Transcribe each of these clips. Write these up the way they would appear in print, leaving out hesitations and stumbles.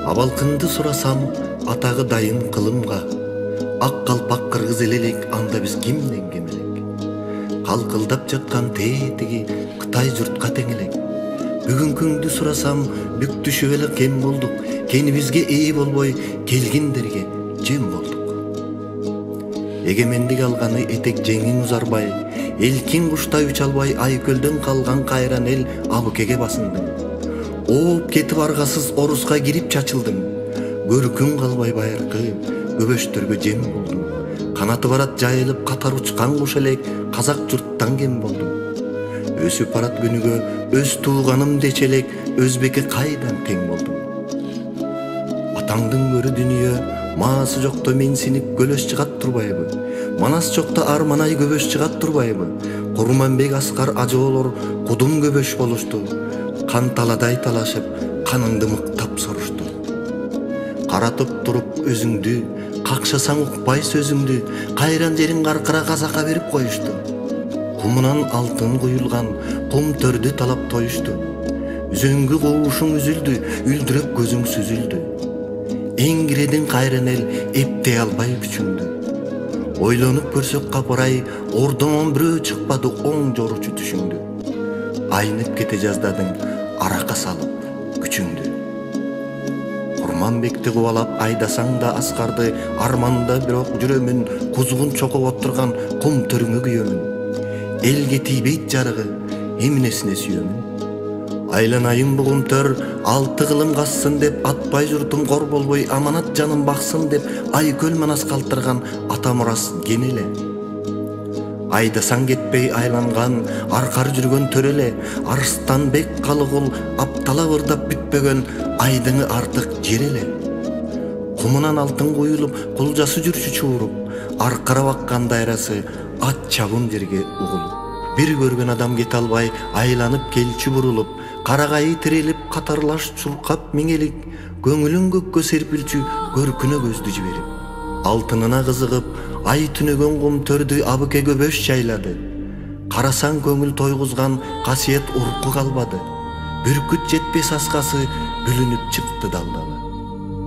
Абалкынды сурасам атагы дайын кылымга, ак калпак кыргыз элелик анда биз кимден кем элек? Калкылдап жаткан тетиги Кытай журтка тең элек. Бүгүнкүңдү сурасам бүктүшүп эле кем болдук, кенибизге ээ болбой келгиндерге жем болдук. Эгемендик алганы этек жеңиң узарбай, элкин куштай уча албай айкөлдөн калган кайран эл абыкеге басындың. Ооп кетип аргасыз оруска кирип чачылдың. Көркүң калбай байыркы көбөштөргө жем болдуң. Канаты барат жайылып катар учкан куш элек казак журттан кем болдуң. Өсүп барат күнүгө өз тууганым дече элек өзбекке кайдан тең болдуң. Атаңдын көрү дүнүйө маасы жокто менсинип көлөс чыгат турбайбы? Манас жокто арманай көбөш чыгат турбайбы? Курманбек Аскар ажоолор кудум көбөш болушту. Кан таладай талашып, каныңды мыктап сорушту. Каратып туруп өзүңдү, какшасаң укпай сөзүңдү, кайран жериң каркыра казакка берип коюшту. Кумунан алтын куюлган кум төрдү талап тоюшту. Үзөңгү коушуң үзүлдү, үлдүрөп көзүң сүзүлдү. Эңгиредин кайран эл эптей албай күчүңдү. Ойлонуп көрсөк капырай, ордоңон бирөө чыкпады оң жоручу түшүңдү. Айнып кете жаздадың арака салып күчүңдү. Курманбекти кубалап айдасаң да Аскарды, арманда бирок жүрөмүн, кузгун чокоп отурган кум төрүңө күйөмүн. Элге тийбейт жарыгы, эмнесине сүйөмүн. Айланайын бугум төр, алты кылым кассын деп, атпай журтум кор болбой, аманат жаным баксын деп, айкөл манас калтырган ата мурас кенеле. Айдасаң кетпей айланган, аркар жүргөн төреле, Арстанбек Калыгул аптала ырдап бүтпөгөн айдыңы артык жереле. Кумунан алтын куюлуп, кулжасы жүрчү чууруп, аркара баккан дайрасы ат чабын жерге угулуп. Бир көргөн адам кете албай, айланып келчү бурулуп, карагайы тирелип, катарлаш чуркап миңелик, көңүлүн көккө серпилчү көркүнө көздү жиберип. Алтынына кызыгып, ай түнөгөн кум төрдү абыке көбөш жайлады. Карасаң көңүл тойгузган касиет урку калбады. Бүркүт жетпес аскасы бүлүнүп чыкты далдалы.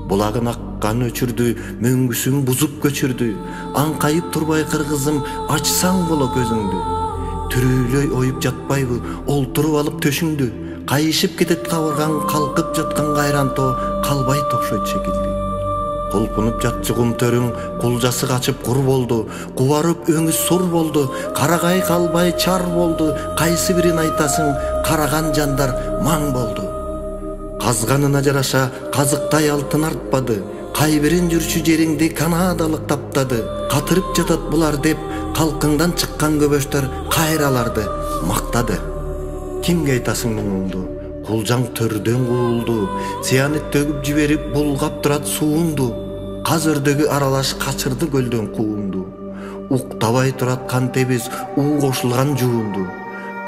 Булагын аккан өчүрдү, мөңгүсүн бузуп көчүрдү. Аңкайып турбай кыргызым, ачсаң боло көзүңдү. Түрүлөй оюп жатпайбы, олтуруп алып төшүңдү. Кайышып кетет кабыргаң, калкып жаткан кайранто калбай токшойт шекилди. Колпунуп жатчы кум төрүң, кулжасы качып кур болду. Кубарып өңү сур болду, карагай калбай чар болду. Кайсы бирин айтасың, караган жандар маң болду. Казганына жараша казыктай алтын артпады. Кайбирин жүрчү жериңди канадалык таптады. Катырып жатат булар деп, калкыңдан чыккан көбөштөр кайраларды мактады. Кимге айтасың муңуңду? Кулжаң төрдөн куулду, сыянет төгүп жиберип булгап турат суунду. Каз өрдөгү аралаш качырды көлдөн куунду. Уктабай турат кантебиз уу кошулган жуунду.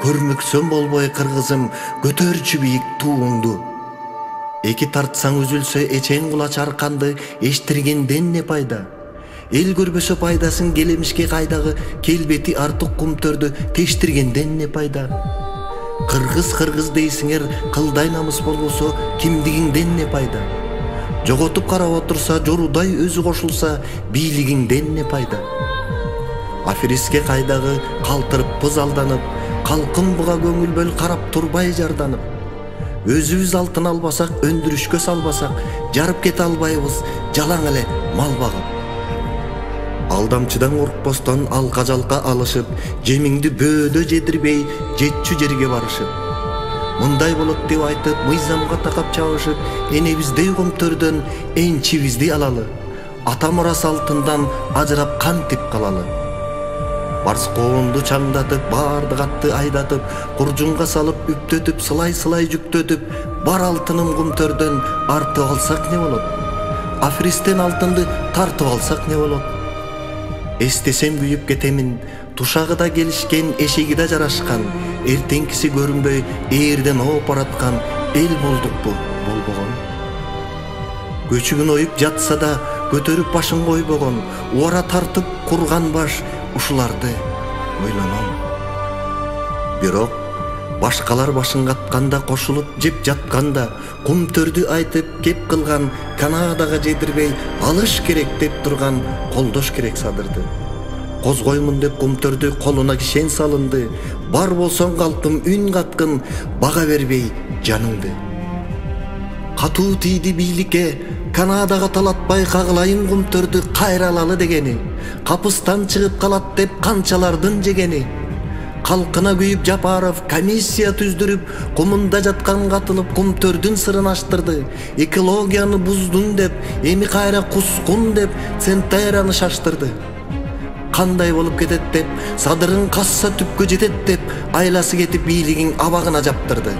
Көрмөксөм болбой кыргызым, көтөрчү бийик тууңду. Эки тартсаң үзүлсө эчең кулач арканды, эштиргенден не пайда? Эл көрбөсө пайдасын келемишке кайдагы, келбети артык кум төрдү тештиргенден не пайда? Кыргыз дейсиңер, кылдай намыс болбосо кимдигиңден не пайда? Жоготуп карап отурса, жорудай өзү кошулса, бийлигиңден не пайда? Аферистке кайдагы калтырыппыз алданып, калкын буга көңүл бөл карап турбай жарданып. Өзүбүз алтын албасак, өндүрүшкө салбасак, жарып кете албайбыз жалаң эле мал багып. Алдамчыдан коркпостон алка жалка алышып, жемиңди бөөдө жедирбей, жетчү жерге барышып. Мындай болот деп айтып, мыйзамга такап чабышып, энебиздей комтөрдөн энчибизди алалы. Ата мурас алтындан ажырап кантип калалы. Барскоонду чаңдатып, баардык атты айдатып, куржунга салып, үптөтүп, сылай жүктөтүп, бар алтыным комтөрдөн артып алсак не болот? Афристен алтынды тартып алсак не болот? Эстесем күйүп кетемин, тушагыда келишкен, эшигиде жарашкан, эртеңкиси көрүнбөй, ээрден ооп бараткан эл болдукпу, болбогон. Көчүгүн оюп жатса да, көтөрүп башын койбогон, убара тартып курган баш ушуларды ойлоном. Бирок Башкалар башын катканда, кошулуп жеп жатканда, кум төрдү айтып кеп кылган, Канадага жетирбей алыш керек деп турган колдош керек садырды. Козгоймун деп кум төрдү колуна кишен салынды. Бар болсоң калкым үн каткын, бага бербей жаныңды. Катуу тийди бийликке, Канадага талатпай кагылайын кум төрдү кайра алалы дегени. Капыстан чыгып калат деп канчалардын жегени. Калкына күйүп Жапаров комиссия түздүрүп, кумунда жаткан катылып кум төрдүн сырын аштырды. Экологияны буздун деп, эми кайра кускун деп Центераны шаштырды. Кандай болуп кетет деп, садырын касса түпкө жетет деп, айласы кетип бийлигин абагына жаптырды.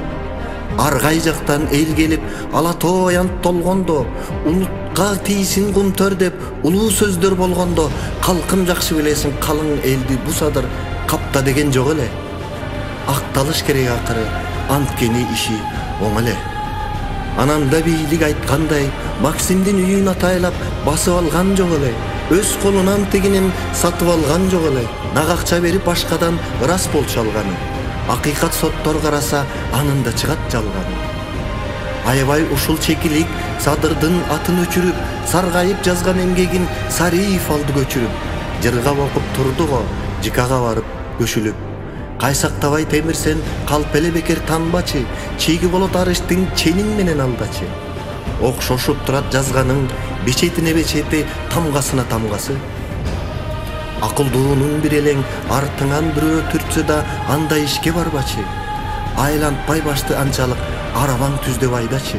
Аргай жактан эл келип, ала тоо аянт толгондо, улутка тийсин кум төр деп, улуу сөздөр болгондо, калкым жакшы билесиң, калың элди бу садыр капта деген жок эле. Акталыш керек акыры, анткени иши оң эле. Анан да бийлик айткандай, Максимдин үйүн атайлап басып алган жок эле. Өз колунан тигинин сатып алган жок эле. Нак акча берип башкадан ырас болчу алганы. Акыйкат соттор караса, анын да чыгат жалганы. Аябай ушул чекилик садырдын атын өчүрүп, саргайып жазган эмгегин Сариев алды көчүрүп. Жырга окуп турду го, жикага барып көшүлүп. Кайсактабай темирсен калп эле бекер танбачы, чеги болот арыштын чениң менен алдачы. Окшошуп турат жазганың, бечетине бечети, тамгасына тамгасы. Акылдуунун бир элең артыңан бирөө түртсө да андай ишке барбачы. Айлантпай башты анчалык арабаң түздеп айдачы.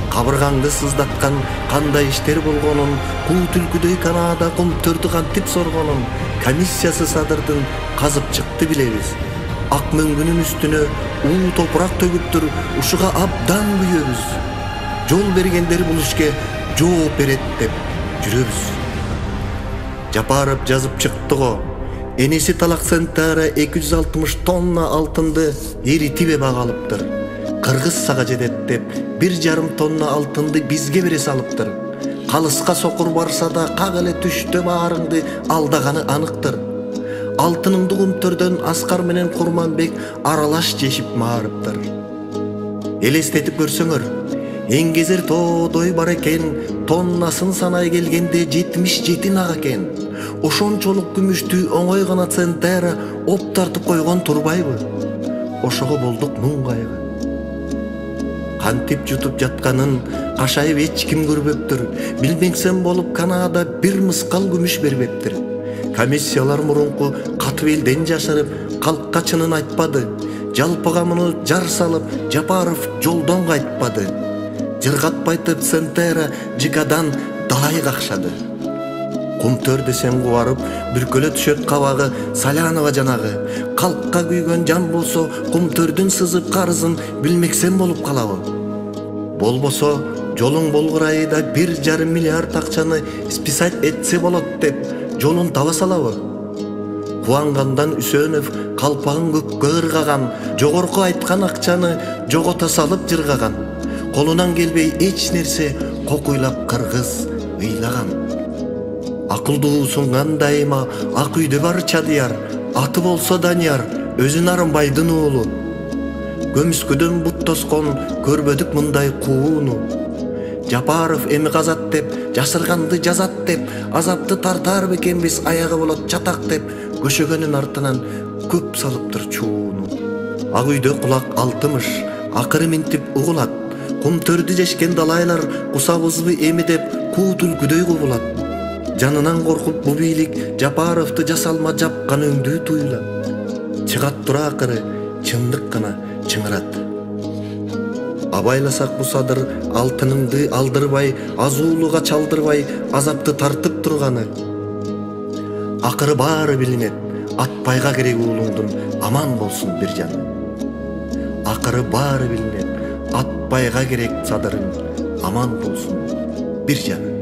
Кабыргаңды сыздаткан кандай иштер болгонун, куу түлкүдөй Канада кум төрдү кантип соргонун, комиссиясы садырдын казып чыкты билебиз. Ак мөңгүнүн үстүнө уу топурак төгүптүр, ушуга абдан күйөбүз. Жол бергендер бул ишке жооп берет деп жүрөбүз. Жапаров жазып чыкты го. Энеси Талак Центара 260 тонна алтынды эритип багалыптыр. Кыргызстага жетет деп 1,5 тонна алтынды бизге бере салыптыр. Калыска сокур барса да как эле түштө баарыңды алдаганы аныктыр. Алтыныңды кум төрдөн Аскар менен Курманбек аралаш жешип маарыптыр. Элестетип көрсөңөр, эңгезер тоодой бар экен, тоннасын санай келгенде 77 нак экен. Ошончолук күмүштү оңой гана Центера оп тартып койгон турбайбы? Ошого болдук муң кайгы. Кантип жутуп жатканын кашайып эч ким көрбөптүр. Билбеңсен болуп Канада бир мыскал күмүш бербептир. Комиссиялар мурунку катып элден жашырып, калкка чынын айтпады. Жалпыга муну жар салып, Жапаров жолдон кайтпады. Жыргатпайтып Центера жигадан далай какшады. Кум төр десең кубарып, бүркөлө түшөт кабагы, Салянова жанагы. Калкка күйгөн жан болсо, кум төрдүн сызып карызын билмексен болуп калабы. Болбосо, жолуң болгурайда 1,5 миллиард акчаны списать этсе болот деп, жолун таба салабы. Кубангандан Үсөнов калпагын көккө ыргаган, жогорку айткан акчаны жогото салып жыргаган. Колунан келбей эч нерсе кокуйлап кыргыз ыйлаган. Акылдуусун кандайыма ак үйдө бар Чадыяр, аты болсо Данияр, өзү Нарымбайдын уулу. Көмүскөдөн бут тоскон көрбөдүк мындай кууну. Жапаров эми казат деп, жасырганды жазат деп, азапты тартар бекенбиз, аягы болот чатак деп, көшөгөнүн артынан көп салыптыр чууну. Ак үйдө кулак алтымыш, акыры минтип угулат. Кум төрдү жешкен далайлар кусабызбы эми деп, куу түлкүдөй кубулат. Жанынан коркуп бу бийлик Жапаровду жасалма жапкан өңдүү туйлат. Чыгат тура акыры, чындык гана чыңырат. Абайласак бу садыр алтыныңды алдырбай, азуулуга чалдырбай, азапты тартып турганы. Акыры баары билинет, атпайга керек уулуңдун аман болсун бир жаны. Акыры баары билинет, атпайга керек садырың аман болсун бир жаны.